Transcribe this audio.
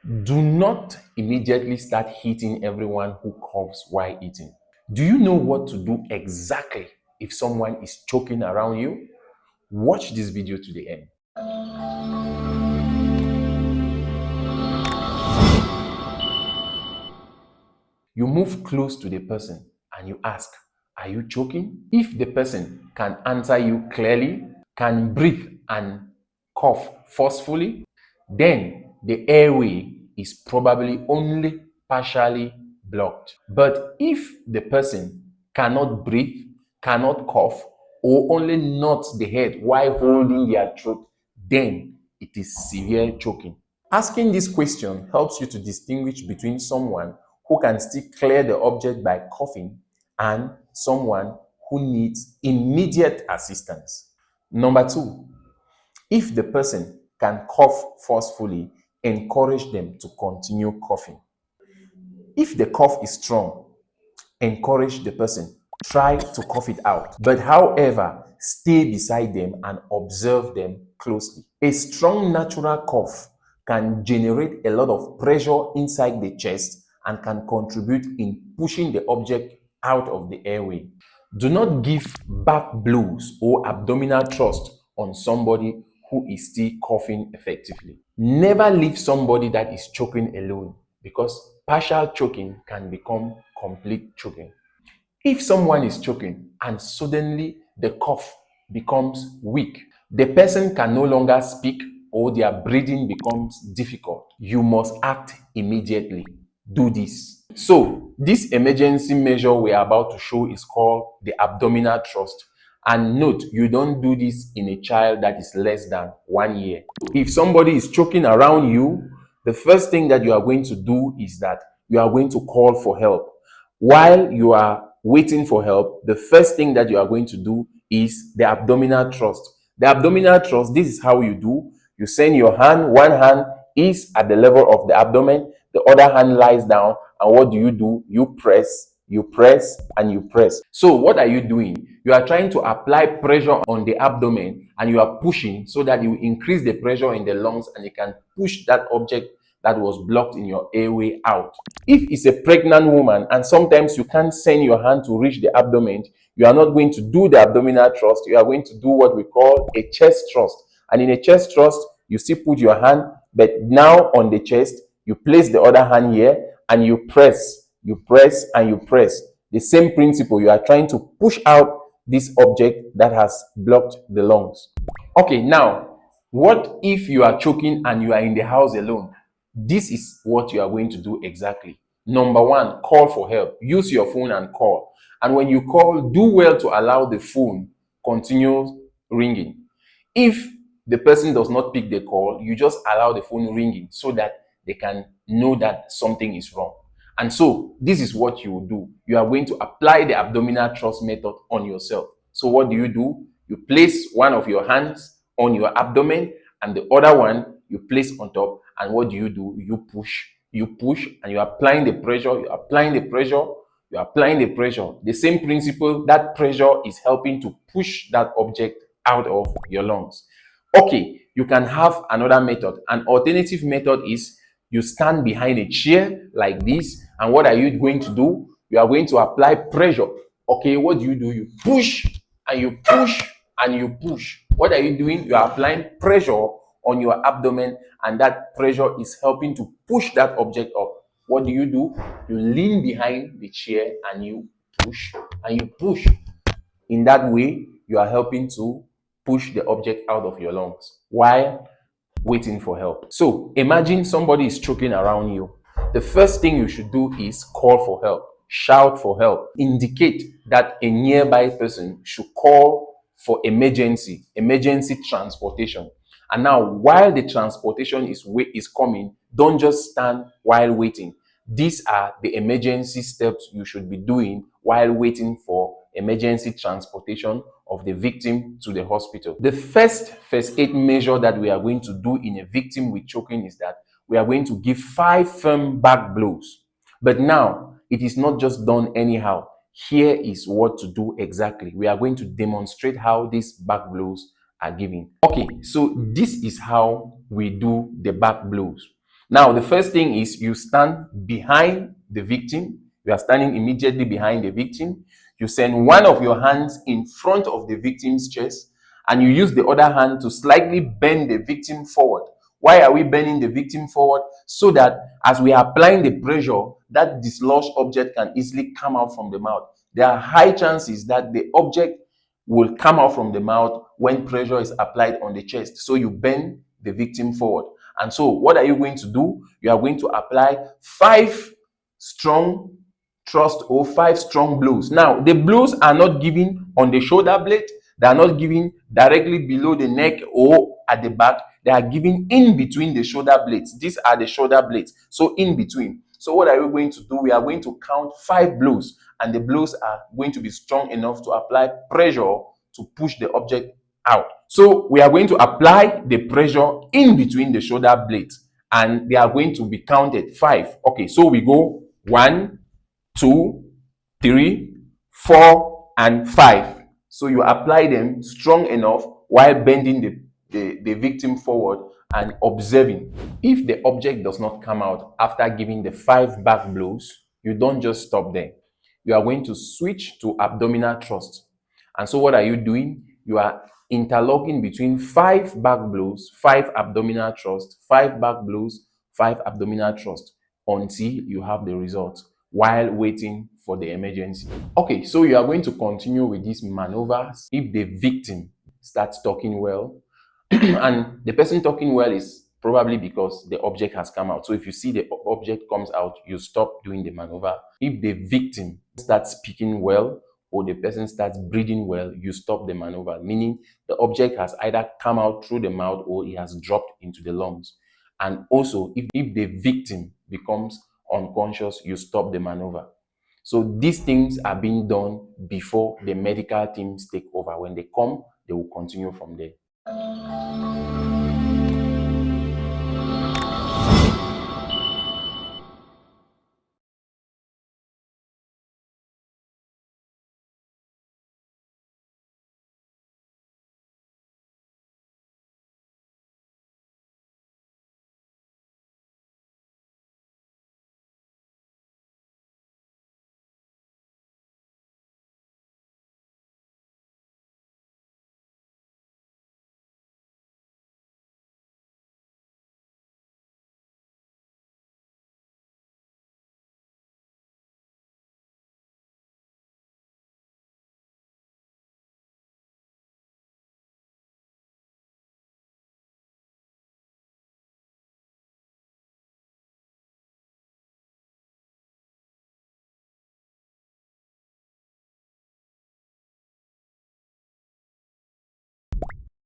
Do not immediately start hitting everyone who coughs while eating. Do you know what to do exactly if someone is choking around you? Watch this video to the end. You move close to the person and you ask, "Are you choking?" If the person can answer you clearly, can breathe and cough forcefully, then the airway is probably only partially blocked. But if the person cannot breathe, cannot cough, or only nods the head while holding their throat, then it is severe choking. Asking this question helps you to distinguish between someone who can still clear the object by coughing and someone who needs immediate assistance. Number two, if the person can cough forcefully, encourage them to continue coughing. If the cough is strong, encourage the person. Try to cough it out. But however, stay beside them and observe them closely. A strong natural cough can generate a lot of pressure inside the chest and can contribute in pushing the object out of the airway. Do not give back blows or abdominal thrust on somebody who is still coughing effectively. Never leave somebody that is choking alone, because partial choking can become complete choking. If someone is choking and suddenly the cough becomes weak, the person can no longer speak or their breathing becomes difficult, you must act immediately. Do this. So, this emergency measure we are about to show is called the abdominal thrust. And note, you don't do this in a child that is less than 1 year. If somebody is choking around you, the first thing that you are going to do is that you are going to call for help. While you are waiting for help, the first thing that you are going to do is the abdominal thrust. The abdominal thrust, this is how you do. You send your hand, one hand is at the level of the abdomen, the other hand lies down, and what do? You press, and you press. So what are you doing? You are trying to apply pressure on the abdomen and you are pushing so that you increase the pressure in the lungs and you can push that object that was blocked in your airway out. If it's a pregnant woman and sometimes you can't send your hand to reach the abdomen, you are not going to do the abdominal thrust. You are going to do what we call a chest thrust. And in a chest thrust, you still put your hand, but now on the chest, you place the other hand here and you press, and you press. The same principle, you are trying to push out this object that has blocked the lungs. Okay, now, what if you are choking and you are in the house alone? This is what you are going to do exactly. Number one, call for help. Use your phone and call. And when you call, do well to allow the phone continue ringing. If the person does not pick the call, you just allow the phone ringing so that they can know that something is wrong. And so this is what you will do. You are going to apply the abdominal thrust method on yourself. So what do? You place one of your hands on your abdomen and the other one you place on top. And what do? You push, and you're applying the pressure, you're applying the pressure, you're applying the pressure. The same principle, that pressure is helping to push that object out of your lungs. Okay, you can have another method. An alternative method is you stand behind a chair like this, and what are you going to do? You are going to apply pressure. Okay, what do? You push and you push and you push. What are you doing? You are applying pressure on your abdomen, and that pressure is helping to push that object up. What do? You lean behind the chair and you push and you push. In that way, you are helping to push the object out of your lungs while waiting for help. So imagine somebody is choking around you. The first thing you should do is call for help, shout for help, indicate that a nearby person should call for emergency transportation. And now, while the transportation is coming, don't just stand while waiting. These are the emergency steps you should be doing while waiting for emergency transportation of the victim to the hospital. The first aid measure that we are going to do in a victim with choking is that we are going to give 5 firm back blows. But now, it is not just done anyhow. Here is what to do exactly. We are going to demonstrate how these back blows are given. Okay, so this is how we do the back blows. Now, the first thing is you stand behind the victim. You are standing immediately behind the victim. You send one of your hands in front of the victim's chest, and you use the other hand to slightly bend the victim forward. Why are we bending the victim forward? So that as we are applying the pressure, that dislodged object can easily come out from the mouth. There are high chances that the object will come out from the mouth when pressure is applied on the chest. So you bend the victim forward. And so what are you going to do? You are going to apply 5 strong thrust or 5 strong blows. Now, the blows are not given on the shoulder blade. They are not given directly below the neck or at the back. They are given in between the shoulder blades. These are the shoulder blades. So in between. So what are we going to do? We are going to count 5 blows, and the blows are going to be strong enough to apply pressure to push the object out. So we are going to apply the pressure in between the shoulder blades, and they are going to be counted 5. Okay, so we go 1, 2, 3, 4, and 5. So you apply them strong enough while bending the victim forward and observing. If the object does not come out after giving the 5 back blows, you don't just stop there. You are going to switch to abdominal thrust. And so what are you doing? You are interlocking between 5 back blows, 5 abdominal thrust, 5 back blows, 5 abdominal thrust until you have the result while waiting for the emergency. Okay, so you are going to continue with these maneuvers if the victim starts talking well. And the person talking well is probably because the object has come out. So if you see the object comes out, you stop doing the maneuver. If the victim starts speaking well or the person starts breathing well, you stop the maneuver, meaning the object has either come out through the mouth or it has dropped into the lungs. And also, if the victim becomes unconscious, you stop the maneuver. So these things are being done before the medical teams take over. When they come, they will continue from there.